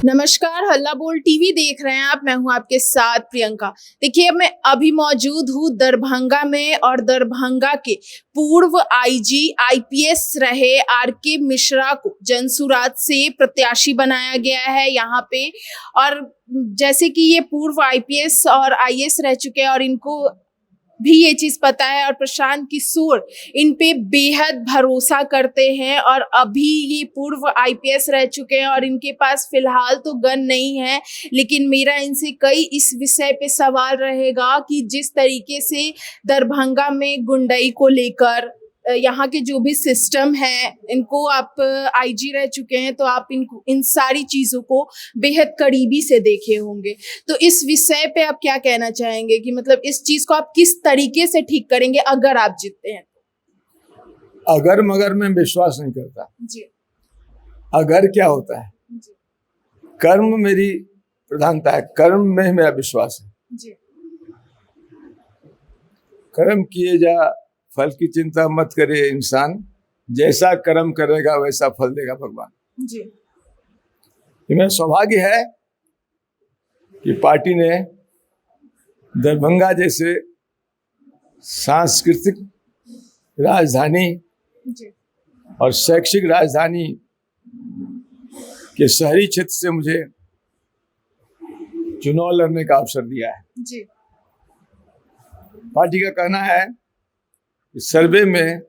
नमस्कार, हल्ला बोल टीवी देख रहे हैं आप। मैं हूं आपके साथ प्रियंका। देखिए, मैं अभी मौजूद हूं दरभंगा में और दरभंगा के पूर्व आईजी आईपीएस रहे आरके मिश्रा को जनसुराज से प्रत्याशी बनाया गया है यहाँ पे। और जैसे कि ये पूर्व आईपीएस और आईएएस रह चुके हैं और इनको भी ये चीज पता है और प्रशांत किशोर इन पे बेहद भरोसा करते हैं। और अभी ये पूर्व आईपीएस रह चुके हैं और इनके पास फिलहाल तो गन नहीं है, लेकिन मेरा इनसे कई इस विषय पे सवाल रहेगा कि जिस तरीके से दरभंगा में गुंडई को लेकर यहाँ के जो भी सिस्टम है, इनको आप आईजी रह चुके हैं तो आप इन सारी चीजों को बेहद करीबी से देखे होंगे। तो इस विषय पे आप क्या कहना चाहेंगे कि मतलब इस चीज को आप किस तरीके से ठीक करेंगे अगर आप जीतते हैं? अगर मगर में विश्वास नहीं करता जी। अगर क्या होता है जी। कर्म मेरी प्रधानता है, कर्म में मेरा विश्वास है। जी। कर्म किए जा, फल की चिंता मत करे इंसान, जैसा कर्म करेगा वैसा फल देगा भगवान। जी। ये मेरा सौभाग्य है कि पार्टी ने दरभंगा जैसे सांस्कृतिक राजधानी जी। और शैक्षिक राजधानी के शहरी क्षेत्र से मुझे चुनाव लड़ने का अवसर दिया है। जी। पार्टी का कहना है कि सर्वे में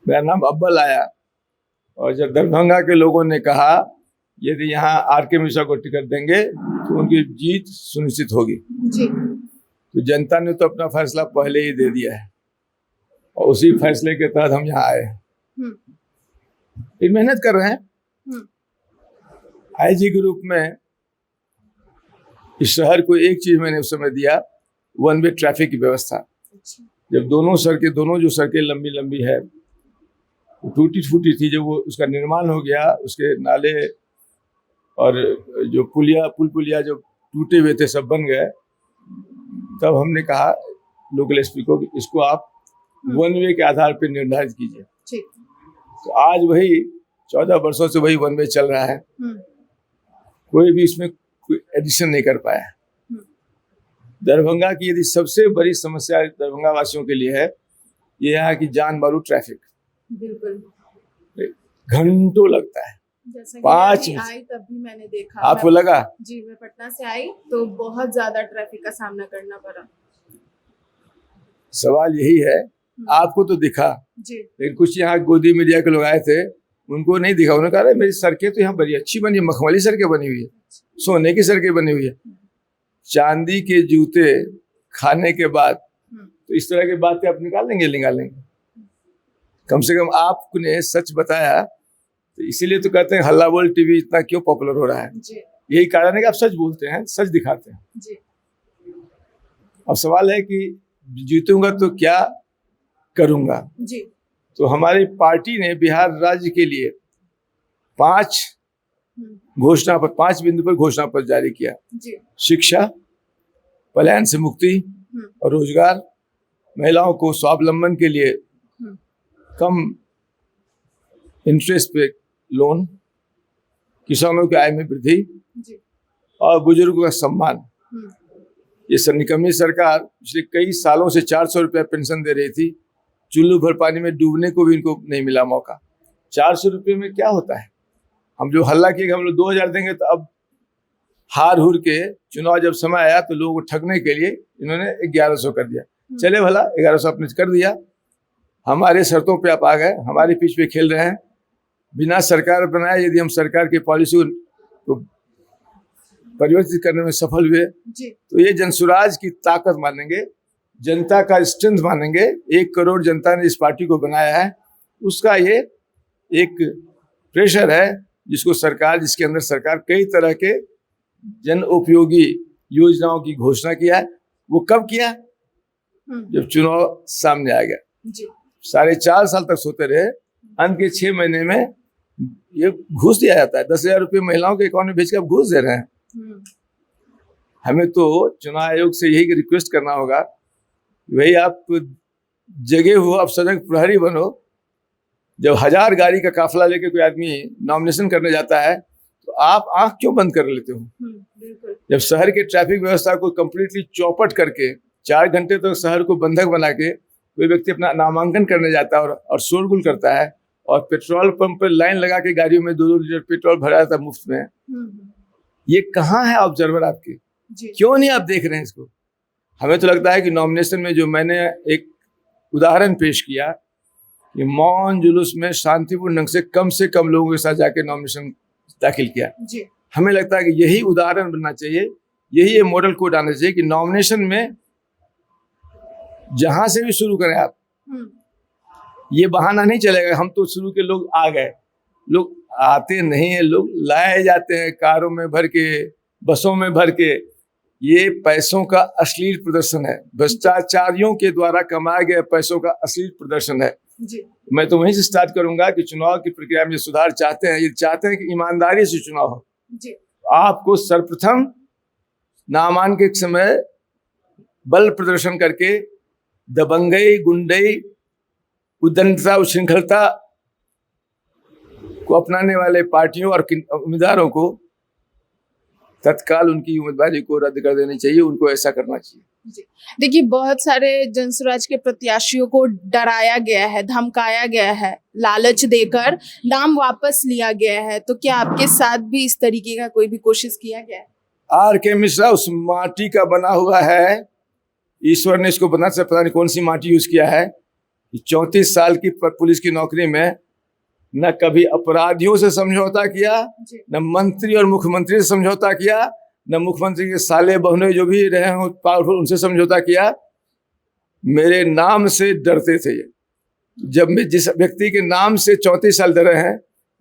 मेरा नाम अव्वल आया और जब दरभंगा के लोगों ने कहा यदि यहाँ आरके मिश्रा को टिकट देंगे तो उनकी जीत सुनिश्चित होगी, जी। तो जनता ने तो अपना फैसला पहले ही दे दिया है और उसी फैसले के तहत हम यहाँ आए हैं। फिर मेहनत कर रहे हैं। आईजी के रूप में इस शहर को एक चीज मैंने उस समय दिया, वन वे ट्रैफिक की व्यवस्था। जब दोनों जो सड़कें लंबी लंबी है टूटी फूटी थी, जब वो उसका निर्माण हो गया, उसके नाले और जो पुलिया जो टूटे हुए थे सब बन गए, तब हमने कहा लोकल एसपी को कि इसको आप वन वे के आधार पर निर्धारित कीजिए। तो आज वही 14 वर्षों से वही वन वे चल रहा है, कोई भी इसमें कोई एडिशन नहीं कर पाया। दरभंगा की यदि सबसे बड़ी समस्या दरभंगा वासियों के लिए है, ये यहाँ की जान मारू ट्रैफिक। बिल्कुल। घंटों लगता है। 5 आई तब भी मैंने देखा। आपको लगा? जी, मैं पटना से आई तो बहुत ज्यादा ट्रैफिक का सामना करना पड़ा। सवाल यही है, आपको तो दिखा जी, लेकिन कुछ यहाँ गोदी मीडिया के लोग आए थे, उनको नहीं दिखा। उन्होंने कहा मेरी सड़कें तो यहाँ बड़ी अच्छी बनी है, मखमली सड़कें बनी हुई है, सोने की सड़कें बनी हुई है। चांदी के जूते खाने के बाद तो इस तरह की बातें आप निकालेंगे। कम से कम आपने सच बताया, तो इसीलिए तो कहते हैं हल्ला बोल टीवी इतना क्यों पॉपुलर हो रहा है। यही कारण है कि आप सच बोलते हैं, सच दिखाते हैं। जी। अब सवाल है कि जीतूंगा तो क्या करूंगा। जी। तो हमारी पार्टी ने बिहार राज्य के लिए 5 बिंदु पर घोषणा पत्र जारी किया। जी। शिक्षा, पलायन से मुक्ति और रोजगार, महिलाओं को स्वावलंबन के लिए कम इंटरेस्ट पे लोन, किसानों की आय में वृद्धि और बुजुर्गों का सम्मान। ये निकम्मी सरकार पिछले कई सालों से 400 रुपया पेंशन दे रही थी, चुल्लू भर पानी में डूबने को भी इनको नहीं मिला मौका। 400 रुपये में क्या होता है? हम जो हल्ला किए हम लोग 2000 देंगे, तो अब हार हुर के चुनाव जब समय आया तो लोगों को ठगने के लिए इन्होंने 1100 कर दिया। चले भला 1100 आपने कर दिया, हमारे शर्तों पे आप आ गए, हमारी पिच पे खेल रहे हैं, बिना सरकार बनाए। यदि हम सरकार की पॉलिसी को परिवर्तित करने में सफल हुए तो ये जनसुराज की ताकत मानेंगे, जनता का स्ट्रेंथ मानेंगे। 1 करोड़ जनता ने इस पार्टी को बनाया है, उसका ये एक प्रेशर है जिसके अंदर सरकार कई तरह के जन उपयोगी योजनाओं की घोषणा किया है। वो कब किया? जब चुनाव सामने आ गया। 4.5 साल तक सोते रहे, अंत के 6 महीने में ये घूस दिया जाता है। 10,000 रुपये महिलाओं के अकाउंट में भेज के आप घूस दे रहे हैं। हमें तो चुनाव आयोग से यही रिक्वेस्ट करना होगा, भाई आप जगे हो, आप सजग प्रहरी बनो, जब 1000 गाड़ी का काफिला लेके कोई आदमी नॉमिनेशन करने जाता है तो आप आंख क्यों बंद कर लेते हो? बिल्कुल। जब शहर के ट्रैफिक व्यवस्था को कंप्लीटली चौपट करके 4 घंटे तक शहर को बंधक बना के कोई व्यक्ति अपना नामांकन करने जाता है और शोरगुल करता है और पेट्रोल पंप पर लाइन लगा के गाड़ियों में 2-2 लीटर पेट्रोल भरा जाता है मुफ्त में, ये कहाँ है ऑब्जर्वर आपके? क्यों नहीं आप देख रहे हैं इसको? हमें तो लगता है कि नॉमिनेशन में जो मैंने एक उदाहरण पेश किया कि मौन जुलूस में शांतिपूर्ण ढंग से कम लोगों के साथ जाके नॉमिनेशन दाखिल किया, हमें लगता है कि यही उदाहरण बनना चाहिए, यही ये मॉडल कोड आना चाहिए कि नॉमिनेशन में जहां से भी शुरू करें आप, ये बहाना नहीं चलेगा हम तो शुरू के लोग आ गए। लोग आते नहीं है, लोग लाए जाते हैं कारों में भर के, बसों में भर के। ये पैसों का अश्लील प्रदर्शन है, भ्रष्टाचारियों के द्वारा कमाए गए पैसों का अश्लील प्रदर्शन है जी। मैं तो वहीं से स्टार्ट करूंगा कि चुनाव की प्रक्रिया में सुधार चाहते हैं, ये चाहते हैं कि ईमानदारी से चुनाव हो जी। आपको सर्वप्रथम नामांकन के समय बल प्रदर्शन करके दबंगई, गुंडई, उद्दंडता, उच्छृंखलता को अपनाने वाले पार्टियों और उम्मीदवारों को तत्काल उनकी उम्मीदवारी को रद्द कर देनी चाहिए, उनको ऐसा करना चाहिए। जी। देखिए, बहुत सारे जनसुराज के प्रत्याशियों को डराया गया है, धमकाया गया है, लालच देकर नाम वापस लिया गया है, तो क्या आपके साथ भी इस तरीके का कोई भी कोशिश किया गया है? R.K. मिश्रा उस माटी का बना हुआ है, ईश्वर ने इसको बना से पता नहीं कौन सी माटी यूज किया है। 34 साल की पुलिस की नौकरी में न कभी अपराधियों से समझौता किया, न मंत्री और मुख्यमंत्री से समझौता किया, न मुख्यमंत्री के साले बहनों जो भी रहे हो पावरफुल उनसे समझौता किया। मेरे नाम से डरते थे ये। जब मैं जिस व्यक्ति के नाम से 34 साल डरे हैं,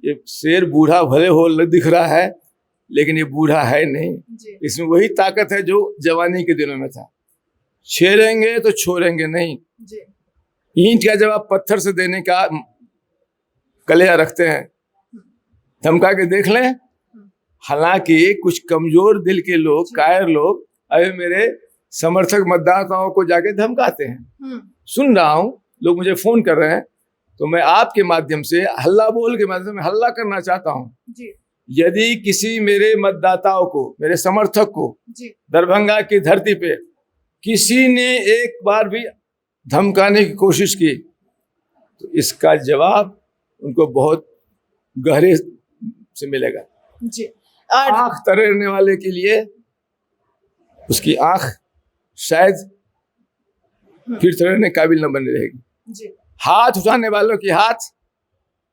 ये शेर बूढ़ा भले हो दिख रहा है लेकिन ये बूढ़ा है नहीं, इसमें वही ताकत है जो जवानी के दिनों में था। छेड़ेंगे तो छोड़ेंगे नहीं। ईंट का जवाब पत्थर से देने का कलेजा रखते हैं, धमका के देख लें। हालांकि कुछ कमजोर दिल के लोग, कायर लोग अभी मेरे समर्थक मतदाताओं को जाके धमकाते हैं। सुन रहा हूं, लोग मुझे फोन कर रहे हैं, तो मैं आपके माध्यम से हल्ला बोल के माध्यम से हल्ला करना चाहता हूं। यदि किसी मेरे मतदाताओं को, मेरे समर्थक को दरभंगा की धरती पे किसी ने एक बार भी धमकाने की कोशिश की तो इसका जवाब उनको बहुत गहरे से मिलेगा जी। आंख तरेरने वाले के लिए उसकी आंख शायद फिर तरेरने काबिल न बनी रहेगी जी। हाथ उठाने वालों की हाथ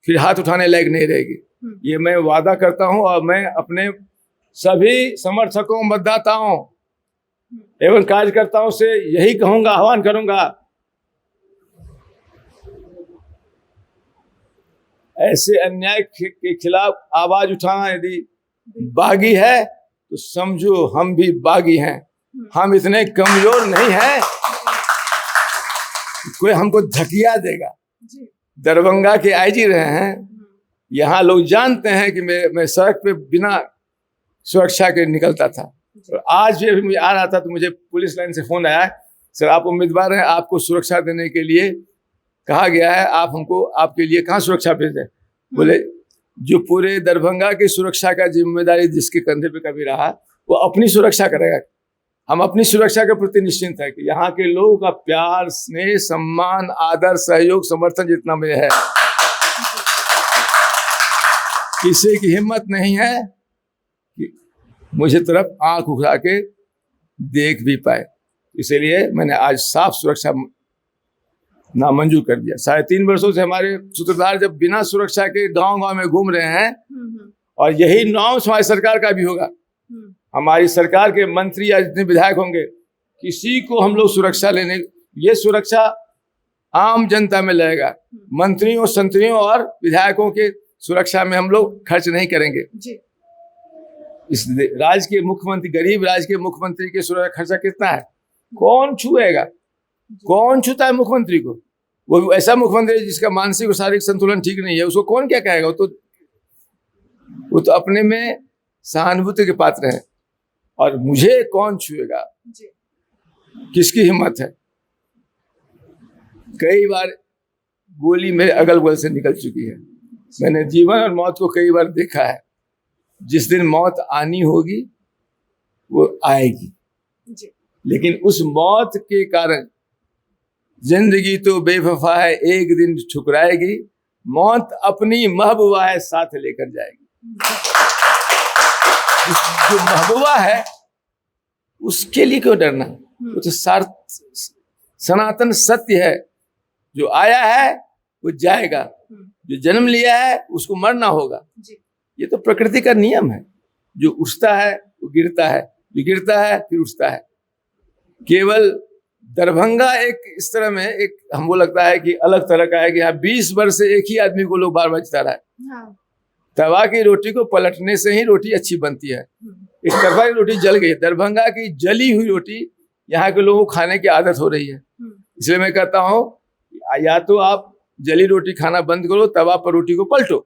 फिर हाथ उठाने लायक नहीं रहेगी। ये मैं वादा करता हूं और मैं अपने सभी समर्थकों, मतदाताओं एवं कार्यकर्ताओं से यही कहूंगा, आह्वान करूंगा, ऐसे अन्याय के खिलाफ आवाज उठाना यदि बागी है तो समझो हम भी बागी हैं। हम इतने कमजोर नहीं हैं कोई हमको धकिया देगा। दरभंगा के आईजी रहे हैं, यहाँ लोग जानते हैं कि मैं सड़क पे बिना सुरक्षा के निकलता था। और आज भी मुझे आ रहा था तो मुझे पुलिस लाइन से फोन आया, सर आप उम्मीदवार हैं, आपको सुरक्षा देने के लिए कहा गया है, आप हमको आपके लिए कहाँ सुरक्षा भेजें। बोले जो पूरे दरभंगा की सुरक्षा का जिम्मेदारी जिसके कंधे पे कभी रहा वो अपनी सुरक्षा करेगा। हम अपनी सुरक्षा के प्रति निश्चिंत है कि यहाँ के लोगों का प्यार, स्नेह, सम्मान, आदर, सहयोग, समर्थन जितना मुझे है, किसी की हिम्मत नहीं है कि मुझे तरफ आंख उठा के देख भी पाए। इसीलिए मैंने आज साफ सुरक्षा नामंजूर कर दिया। 3.5 वर्षों से हमारे सूत्रधार जब बिना सुरक्षा के गांव-गांव में घूम रहे हैं और यही नॉर्म्स हमारी सरकार का भी होगा। हमारी सरकार के मंत्री या जितने विधायक होंगे, किसी को हम लोग सुरक्षा लेने, ये सुरक्षा आम जनता में लगेगा। मंत्रियों, संतरियों और विधायकों के सुरक्षा में हम लोग खर्च नहीं करेंगे। इस राज्य के मुख्यमंत्री, गरीब राज्य के मुख्यमंत्री के सुरक्षा खर्चा कितना है? कौन छुएगा? कौन छूता है मुख्यमंत्री को? वो ऐसा मुख्यमंत्री जिसका मानसिक और शारीरिक संतुलन ठीक नहीं है, उसको कौन क्या कहेगा? वो तो अपने में सहानुभूति के पात्र हैं। और मुझे कौन छुएगा? किसकी हिम्मत है? कई बार गोली मेरे अगल बगल से निकल चुकी है। मैंने जीवन और मौत को कई बार देखा है। जिस दिन मौत आनी होगी वो आएगी, लेकिन उस मौत के कारण जिंदगी तो बेवफा है, एक दिन ठुकराएगी, मौत अपनी महबूबा है साथ लेकर जाएगी। जो महबूबा है उसके लिए क्यों डरना? वो तो सनातन सत्य है, जो आया है वो जाएगा, जो जन्म लिया है उसको मरना होगा। ये तो प्रकृति का नियम है। जो उठता है वो गिरता है, जो गिरता है फिर उठता है। केवल दरभंगा एक इस तरह में एक हमको लगता है कि अलग तरह का है कि यहाँ 20 वर्ष से एक ही आदमी को लोग बार बार जिता रहा है। हाँ। तवा की रोटी को पलटने से ही रोटी अच्छी बनती है। इस तवा की रोटी जल गई। दरभंगा की जली हुई रोटी यहाँ के लोगों को खाने की आदत हो रही है। इसलिए मैं कहता हूँ या तो आप जली रोटी खाना बंद करो, तवा पर रोटी को पलटो।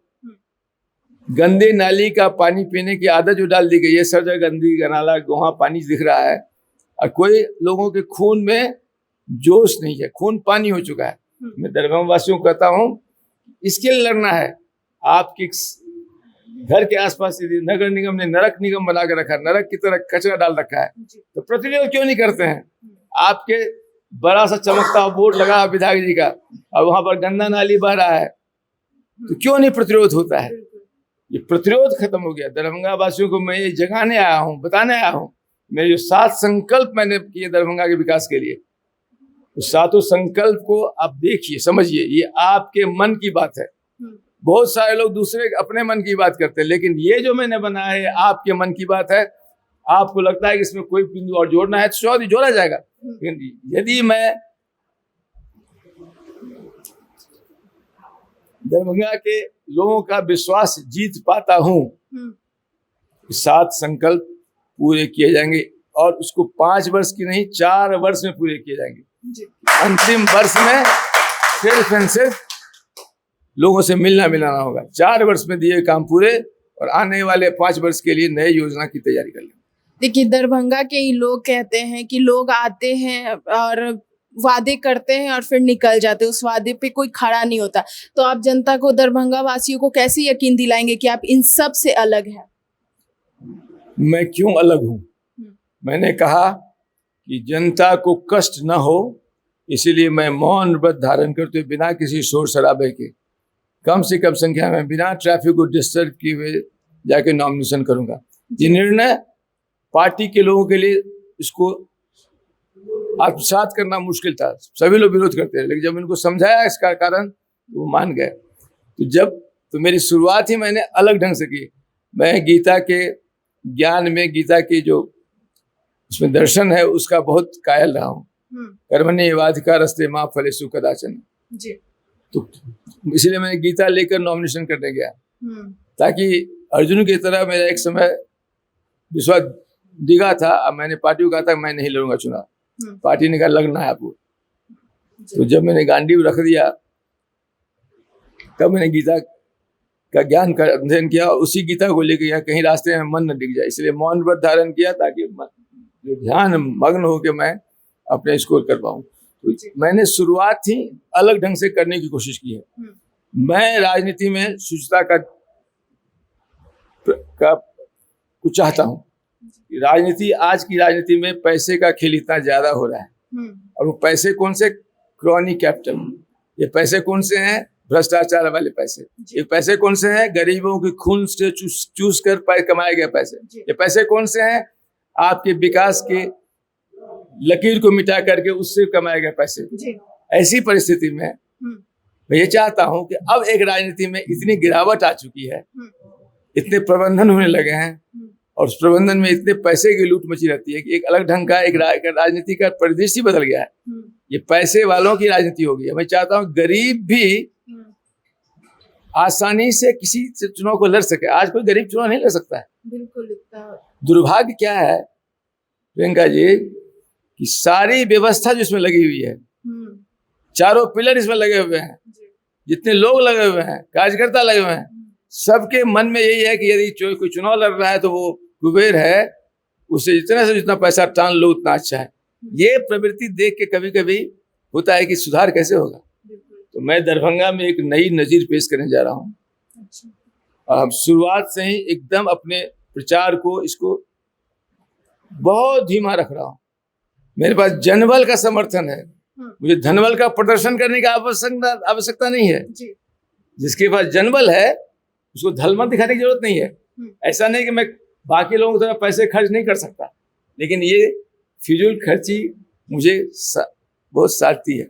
गंदे नाली का पानी पीने की आदत जो डाल दी गई है, सब जगह गंदी नाला वहाँ पानी दिख रहा है और कोई लोगों के खून में जोश नहीं है, खून पानी हो चुका है। मैं दरभंगा वासियों को कहता हूँ इसके लिए लड़ना है। आपके घर के आसपास नगर निगम ने नरक निगम बना के रखा है, नरक की तरह कचरा डाल रखा है, तो प्रतिरोध क्यों नहीं करते हैं? आपके बड़ा सा चमकता बोर्ड लगा विधायक जी का और वहां पर गंदा नाली बह रहा है, तो क्यों नहीं प्रतिरोध होता है? ये प्रतिरोध खत्म हो गया। दरभंगा वासियों को मैं ये जगाने आया हूँ, बताने आया हूँ। मेरे जो 7 संकल्प मैंने किए दरभंगा के विकास के लिए, उस 7 संकल्प को आप देखिए, समझिए, ये आपके मन की बात है। बहुत सारे लोग दूसरे अपने मन की बात करते हैं, लेकिन ये जो मैंने बनाया है आपके मन की बात है। आपको लगता है कि इसमें कोई बिंदु और जोड़ना है तो जोड़ा जाएगा। यदि मैं दरभंगा के लोगों का विश्वास जीत पाता हूं, 7 संकल्प पूरे किए जाएंगे और उसको 5 वर्ष की नहीं 4 वर्ष में पूरे किए जाएंगे। अंतिम वर्ष में सिर्फ लोगों से मिलना होगा। 4 वर्ष में दिए काम पूरे और आने वाले 5 वर्ष के लिए नई योजना की तैयारी कर लें। देखिए, दरभंगा के ही लोग कहते हैं कि लोग आते हैं और वादे करते हैं और फिर निकल जाते हैं, उस वादे पे कोई खड़ा नहीं होता। तो आप जनता को, दरभंगा वासियों को कैसे यकीन दिलाएंगे कि आप इन सब से अलग हैं? मैं क्यों अलग हूं? मैंने कहा कि जनता को कष्ट न हो, इसीलिए मैं मौन व्रत धारण करते हुए बिना किसी शोर शराबे के, कम से कम संख्या में, बिना ट्रैफिक को डिस्टर्ब किए हुए जाके नॉमिनेशन करूंगा। ये निर्णय पार्टी के लोगों के लिए इसको आत्मसात करना मुश्किल था। सभी लोग विरोध करते हैं, लेकिन जब इनको समझाया इसका कारण तो वो मान गए। तो मेरी शुरुआत ही मैंने अलग ढंग से की। मैं गीता के ज्ञान में, गीता की जो उसमें दर्शन है उसका बहुत कायल रहा हूँ। कर्मण्येवाधिकारस्ते मा फलेषु कदाचन। तो इसलिए मैं गीता लेकर नॉमिनेशन करने गया, ताकि अर्जुन की तरह मेरा एक समय विश्वास डिगा था। अब मैंने पार्टी को कहा था मैं नहीं लड़ूंगा चुनाव। पार्टी ने कहा लगना है आपको। तो जब मैंने गांडीव रख दिया तब मैंने गीता का ज्ञान का अध्ययन किया, उसी गीता को लेकर यहाँ कहीं रास्ते में मन न डिग जाए, इसलिए मौन व्रत धारण किया ताकि जो ध्यान मग्न होकर मैं अपने स्कोर कर पाऊँ। तो मैंने शुरुआत ही अलग ढंग से करने की कोशिश की है। मैं राजनीति में शुचिता का कुछ चाहता हूँ। राजनीति, आज की राजनीति में पैसे का खेल इतना ज्यादा हो रहा है, और वो पैसे कौन से? Crony capital. ये पैसे कौन से हैं? भ्रष्टाचार वाले पैसे। ये पैसे कौन से हैं? गरीबों के खून से चूस कर कमाए गए पैसे। ये पैसे कौन से हैं? आपके विकास के लकीर को मिटा करके उससे कमाए गए पैसे। ऐसी परिस्थिति में मैं ये चाहता हूं कि अब एक राजनीति में इतनी गिरावट आ चुकी है, इतने प्रबंधन होने लगे हैं और उस प्रबंधन में इतने पैसे की लूट मची रहती है कि एक अलग ढंग का एक राजनीति का परिदृश्य बदल गया है। ये पैसे वालों की राजनीति हो गई है। मैं चाहता हूँ गरीब भी आसानी से किसी से चुनाव को लड़ सके। आज कोई गरीब चुनाव नहीं लड़ सकता है। बिल्कुल। दुर्भाग्य क्या है प्रियंका जी कि सारी व्यवस्था जिसमें लगी हुई है, चारों पिलर इसमें लगे हुए हैं, जितने लोग लगे हुए हैं, कार्यकर्ता लगे हुए हैं, सबके मन में यही है कि यदि कोई चुनाव लड़ रहा है तो वो कुबेर है, उससे जितना से जितना पैसा टान लो उतना अच्छा है। ये प्रवृत्ति देख के कभी कभी होता है कि सुधार कैसे होगा। तो तो मैं दरभंगा में एक नई नज़ीर पेश करने जा रहा हूँ। अब शुरुआत से ही एकदम अपने प्रचार को इसको बहुत धीमा रख रहा हूँ। मेरे पास जनबल का समर्थन है, मुझे धनबल का प्रदर्शन करने की आवश्यकता नहीं है। जिसके पास जनबल है उसको धनबल दिखाने की जरूरत नहीं है। ऐसा नहीं कि मैं बाकी लोगों की तरह पैसे खर्च नहीं कर सकता, लेकिन ये फिजूल खर्ची मुझे बहुत सालती है।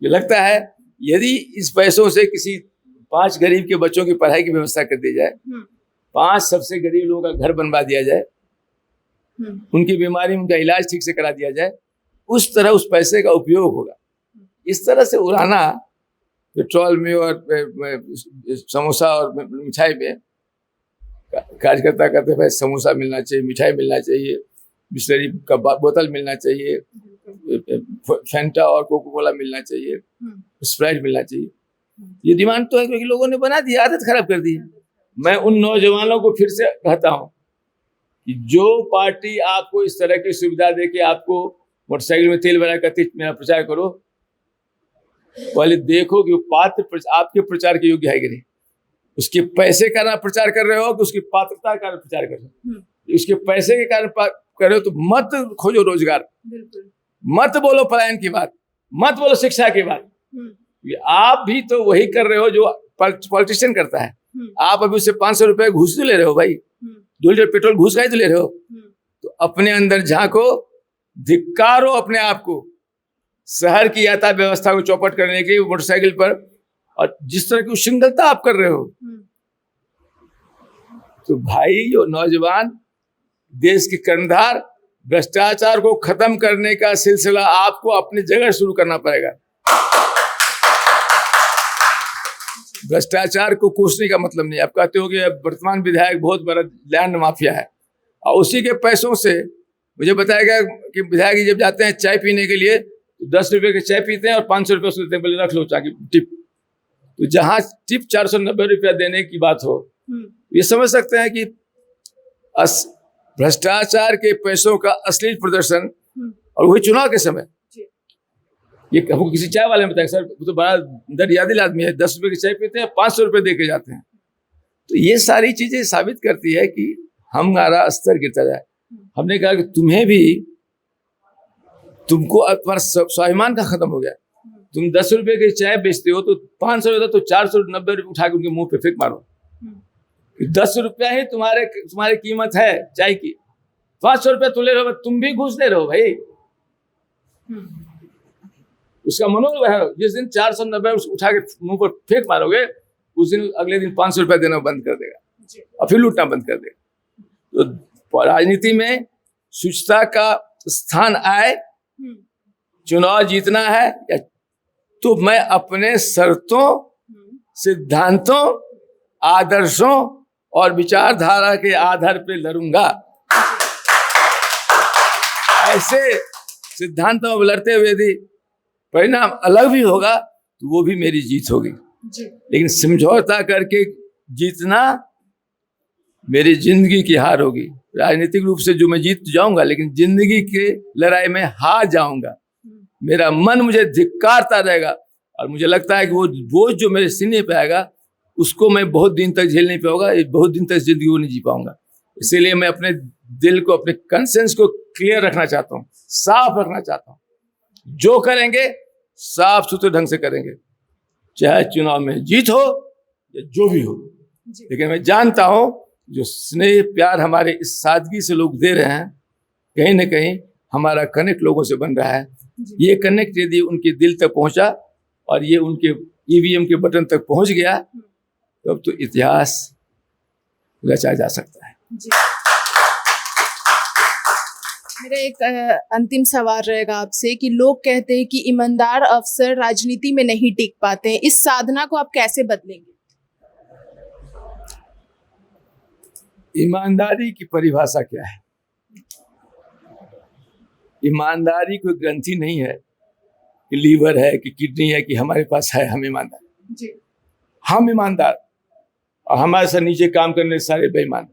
ये लगता है यदि इस पैसों से किसी 5 गरीब के बच्चों की पढ़ाई की व्यवस्था कर दी जाए, 5 सबसे गरीब लोगों का घर बनवा दिया जाए, उनकी बीमारी में उनका इलाज ठीक से करा दिया जाए, उस तरह उस पैसे का उपयोग होगा। इस तरह से उड़ाना पेट्रोल में और समोसा और मिठाई में, कार्यकर्ता कहते भाई समोसा मिलना चाहिए, मिठाई मिलना चाहिए, बिस्लरी का बोतल मिलना चाहिए, फैंटा और कोको कोला मिलना चाहिए, स्प्राइट मिलना चाहिए। ये डिमांड तो है क्योंकि लोगों ने बना दी, आदत खराब कर दी है। मैं उन नौजवानों को फिर से कहता हूँ कि जो पार्टी आपको इस तरह की सुविधा दे के आपको मोटरसाइकिल में तेल भरा करके मेरा प्रचार करो, पहले देखो कि वो पात्र आपके प्रचार के योग्य है कि नहीं। उसके पैसे का ना प्रचार कर रहे हो कि उसकी पात्रता का प्रचार कर रहे हो। उसके पैसे के कारण कर रहे हो तो मत खोजो रोजगार, मत बोलो पलायन की बात, मत बोलो शिक्षा की बात। आप भी तो वही कर रहे हो जो पॉलिटिशियन करता है। आप अभी उससे 500 रुपए घूस तो ले रहे हो भाई, 2 लीटर पेट्रोल घूस का ही तो ले रहे हो। तो अपने अंदर झांको, धिक्कारो अपने आप को। शहर की यातायात व्यवस्था को चौपट करने के लिए मोटरसाइकिल पर और जिस तरह की उच्छृंखलता आप कर रहे हो, तो भाई जो नौजवान देश के कर्णधार, भ्रष्टाचार को खत्म करने का सिलसिला आपको अपनी जगह शुरू करना पड़ेगा। भ्रष्टाचार को कोसने का मतलब नहीं, आप कहते हो कि वर्तमान विधायक बहुत बड़ा लैंड माफिया है और उसी के पैसों से मुझे बताया गया कि विधायक जब जाते हैं चाय पीने के लिए तो 10 रुपए की चाय पीते हैं और 500 रुपये उसको देते हैं, बोले रख लो चाय की टिप। तो जहां टिप 490 रुपया देने की बात हो, ये समझ सकते हैं कि भ्रष्टाचार के पैसों का अश्लील प्रदर्शन, और वही चुनाव के समय। ये हमको किसी चाय वाले ने बताया, सर वो तो बड़ा दरियादिल आदमी है, 10 रुपए की चाय पीते हैं, 500 रुपये दे के जाते हैं। तो ये सारी चीजें साबित करती है कि हमारा स्तर गिरता जाए। हमने कहा कि तुम्हें भी, तुमको तुम्हारा स्वाभिमान का खत्म हो गया। तुम 10 रुपए की चाय बेचते हो तो 500 रुपये तो 490 रुपये उठा के उनके मुंह पे फेंक मारो। 10 रुपया ही तुम्हारी कीमत है चाय की, 500 रुपये तुम ले रहे हो, तुम भी घूस दे रहे हो भाई। उसका मनोबल है, जिस दिन 490 उठा के मुंह पर फेंक मारोगे, उस दिन अगले दिन 500 रुपया देना बंद कर देगा और फिर लूटना बंद कर देगा। तो राजनीति में शुचिता का स्थान आए, चुनाव जीतना है या तो मैं अपने शर्तों, सिद्धांतों, आदर्शों और विचारधारा के आधार पर लड़ूंगा। ऐसे सिद्धांतों में लड़ते हुए यदि परिणाम अलग भी होगा तो वो भी मेरी जीत होगी, लेकिन समझौता करके जीतना मेरी जिंदगी की हार होगी। राजनीतिक रूप से जो मैं जीत जाऊंगा, लेकिन जिंदगी के लड़ाई में हार जाऊंगा। मेरा मन मुझे धिक्कारता रहेगा और मुझे लगता है कि वो बोझ जो मेरे सीने पे आएगा उसको मैं बहुत दिन तक झेल नहीं पाऊंगा, बहुत दिन तक जिंदगी को नहीं जी पाऊंगा। इसीलिए मैं अपने दिल को, अपने कंसेंस को क्लियर रखना चाहता हूँ, साफ रखना चाहता हूँ। जो करेंगे साफ सुथरे ढंग से करेंगे, चाहे चुनाव में जीत हो या जो भी हो। लेकिन मैं जानता हूं जो स्नेह प्यार हमारे इस सादगी से लोग दे रहे हैं, कहीं ना कहीं हमारा कनेक्ट लोगों से बन रहा है। ये कनेक्ट यदि उनके दिल तक पहुंचा और ये उनके ईवीएम के बटन तक पहुंच गया, तब तो इतिहास रचा जा सकता है। मेरा एक अंतिम सवाल रहेगा आपसे कि लोग कहते हैं कि ईमानदार अफसर राजनीति में नहीं टिक पाते हैं, इस साधना को आप कैसे बदलेंगे? ईमानदारी की परिभाषा क्या है? ईमानदारी कोई ग्रंथि नहीं है कि लीवर है कि किडनी है कि हमारे पास है हम ईमानदार। हम ईमानदार और हमारे से नीचे काम करने सारे बेईमान।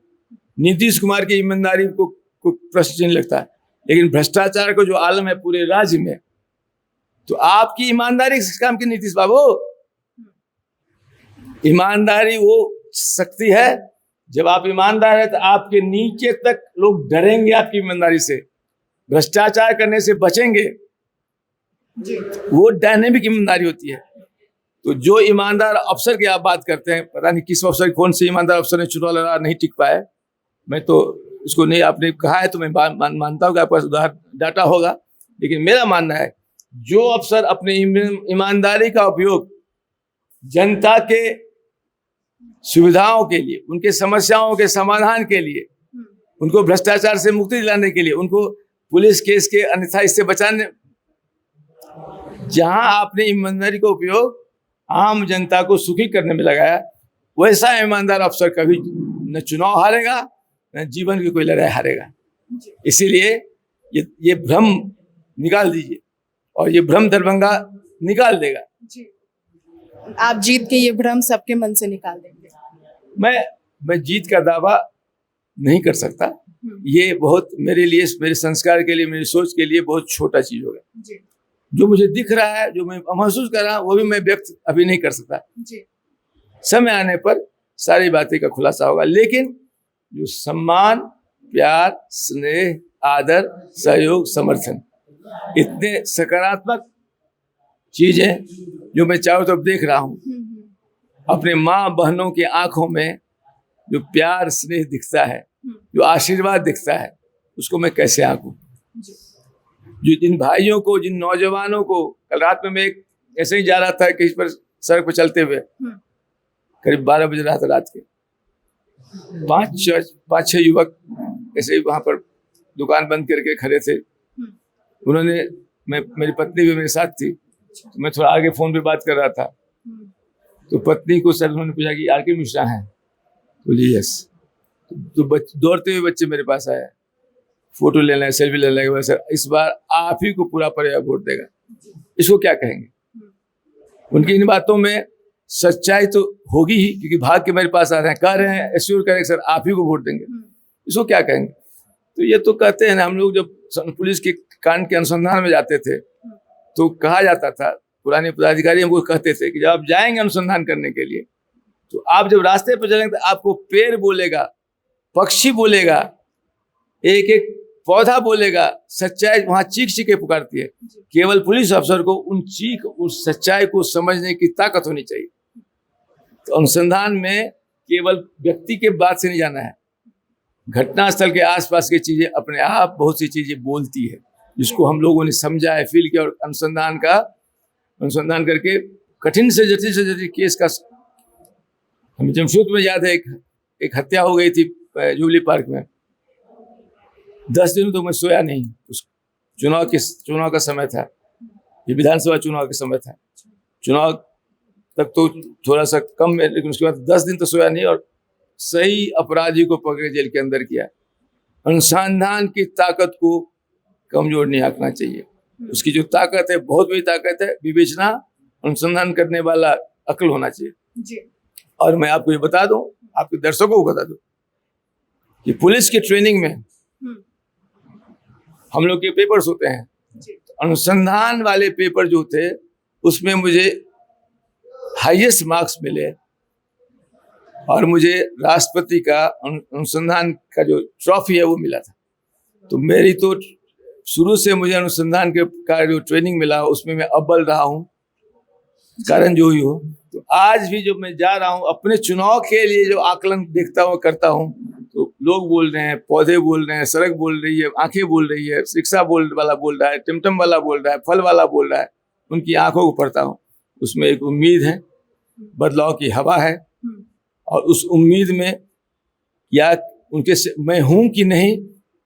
नीतीश कुमार की ईमानदारी को प्रश्न चिन्ह लगता है, लेकिन भ्रष्टाचार को जो आलम है पूरे राज्य में, तो आपकी ईमानदारी किस काम की नीतीश बाबू? ईमानदारी वो शक्ति है, जब आप ईमानदार है तो आपके नीचे तक लोग डरेंगे आपकी ईमानदारी से, भ्रष्टाचार करने से बचेंगे। वो डायनेमिक ईमानदारी होती है। तो जो ईमानदार अफसर की आप बात करते हैं, पता नहीं किस अफसर, कौन से ईमानदार अफसर ने चुनाव लड़ा नहीं टिक पाए, मैं तो उसको नहीं, आपने कहा है तो मैं मानता हूँ कि आपका सुधार डाटा होगा, लेकिन मेरा मानना है जो अफसर अपने ईमानदारी का उपयोग जनता के सुविधाओं के लिए, उनके समस्याओं के समाधान के लिए, उनको भ्रष्टाचार से मुक्ति दिलाने के लिए, उनको पुलिस केस के अन्यथा इससे बचाने, जहां आपने ईमानदारी का उपयोग आम जनता को सुखी करने में लगाया, वैसा ईमानदार अफसर कभी न चुनाव हारेगा न जीवन की कोई लड़ाई हारेगा। इसीलिए ये भ्रम निकाल दीजिए, और ये भ्रम दरभंगा निकाल देगा। आप जीत के ये भ्रम सबके मन से निकाल देंगे? मैं जीत का दावा नहीं कर सकता। ये बहुत मेरे लिए, मेरे संस्कार के लिए, मेरी सोच के लिए बहुत छोटा चीज होगा। जो मुझे दिख रहा है, जो मैं महसूस कर रहा हूँ, वो भी मैं व्यक्त अभी नहीं कर सकता। समय आने पर सारी बातें का खुलासा होगा। लेकिन जो सम्मान, प्यार, स्नेह, आदर, सहयोग, समर्थन, इतने सकारात्मक चीजें जो मैं चारों तरफ देख रहा हूँ, अपने माँ बहनों की आंखों में जो प्यार स्नेह दिखता है, जो आशीर्वाद दिखता है, उसको मैं कैसे आंकूं? जो जिन भाइयों को, जिन नौजवानों को, कल रात में मैं ऐसे ही जा रहा था कहीं पर सड़क पर चलते हुए, करीब 12 बज रहा था रात के, 5-6 युवक ऐसे ही वहां पर दुकान बंद करके खड़े थे। उन्होंने, मेरी पत्नी भी मेरे साथ थी, तो मैं थोड़ा आगे फोन पे बात कर रहा था, तो पत्नी को सर उन्होंने पूछा कि आर.के. मिश्रा हैं? बोली यस। तो दौड़ते हुए बच्चे मेरे पास आए, फोटो लेना है, सेल्फी लेना है, सर इस बार आप ही को पूरा परिवार वोट देगा। इसको क्या कहेंगे? उनकी इन बातों में सच्चाई तो होगी ही, क्योंकि भाग के मेरे पास आ रहे हैं, कह रहे हैं, एश्योर करें सर आप ही को वोट देंगे। इसको क्या कहेंगे? तो ये तो कहते हैं ना, हम लोग जब पुलिस के कांड के अनुसंधान में जाते थे तो कहा जाता था, पुराने पदाधिकारी हमको कहते थे कि जब आप जाएंगे अनुसंधान करने के लिए, तो आप जब रास्ते पर चलेंगे तो आपको पेड़ बोलेगा, पक्षी बोलेगा, एक एक पौधा बोलेगा, सच्चाई वहां चीख चीख के पुकारती है। केवल पुलिस अफसर को उस सच्चाई को समझने की ताकत होनी चाहिए। तो अनुसंधान में केवल व्यक्ति के बात से नहीं जाना है, घटनास्थल के आसपास की चीजें अपने आप बहुत सी चीजें बोलती है, जिसको हम लोगों ने समझा है, फील किया, और अनुसंधान करके कठिन से जटिल केस का, हमें जमशेदपुर में याद है एक हत्या हो गई थी जुबली पार्क में। 10 दिन तो मैं सोया नहीं। उस चुनाव का समय था, ये विधानसभा चुनाव का समय था, चुनाव तक तो थोड़ा सा कम है, लेकिन उसके बाद 10 दिन तो सोया नहीं, और सही अपराधी को पकड़े जेल के अंदर किया। अनुसंधान की ताकत को कमजोर नहीं आंकना चाहिए। उसकी जो ताकत है, बहुत बड़ी ताकत है, विवेचना, अनुसंधान करने वाला अक्ल होना चाहिए जी। और मैं आपको ये बता दूं, आपके दर्शकों को बता दूं कि पुलिस की ट्रेनिंग में हम लोग के पेपर्स होते हैं, अनुसंधान वाले पेपर जो थे उसमें मुझे हाईएस्ट मार्क्स मिले, और मुझे राष्ट्रपति का अनुसंधान का जो ट्रॉफी है वो मिला था। तो मेरी तो शुरू से मुझे अनुसंधान का जो ट्रेनिंग मिला उसमें मैं अव्वल रहा हूँ, कारण जो ही हो। तो आज भी जब मैं जा रहा हूँ अपने चुनाव के लिए, जो आकलन देखता हूँ, करता हूँ, तो लोग बोल रहे हैं, पौधे बोल रहे हैं, सड़क बोल रही है, आंखें बोल रही है, रिक्शा वाला बोल रहा है, टिमटम वाला बोल रहा है, फल वाला बोल रहा है, उनकी आंखों को पढ़ता हूँ, उसमें एक उम्मीद है, बदलाव की हवा है, और उस उम्मीद में या उनके मैं हूं कि नहीं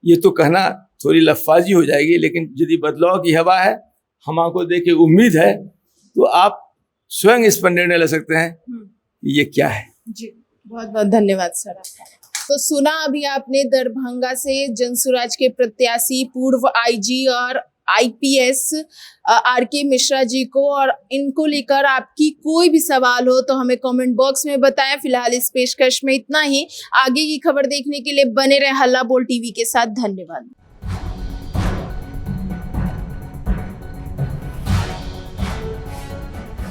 ये तो कहना थोड़ी लफाजी हो जाएगी, लेकिन यदि बदलाव की हवा है, हम आपको देख के उम्मीद है, तो आप स्वयं इस पर निर्णय ले सकते हैं कि ये क्या है। जी, बहुत बहुत धन्यवाद सर आपका। तो सुना अभी आपने दरभंगा से जनसुराज के प्रत्याशी पूर्व आईजी और आईपीएस आर.के. मिश्रा जी को, और इनको लेकर आपकी कोई भी सवाल हो तो हमें कमेंट बॉक्स में बताएं। फिलहाल इस पेशकश में इतना ही। आगे की खबर देखने के लिए बने रहे हल्ला बोल टीवी के साथ। धन्यवाद।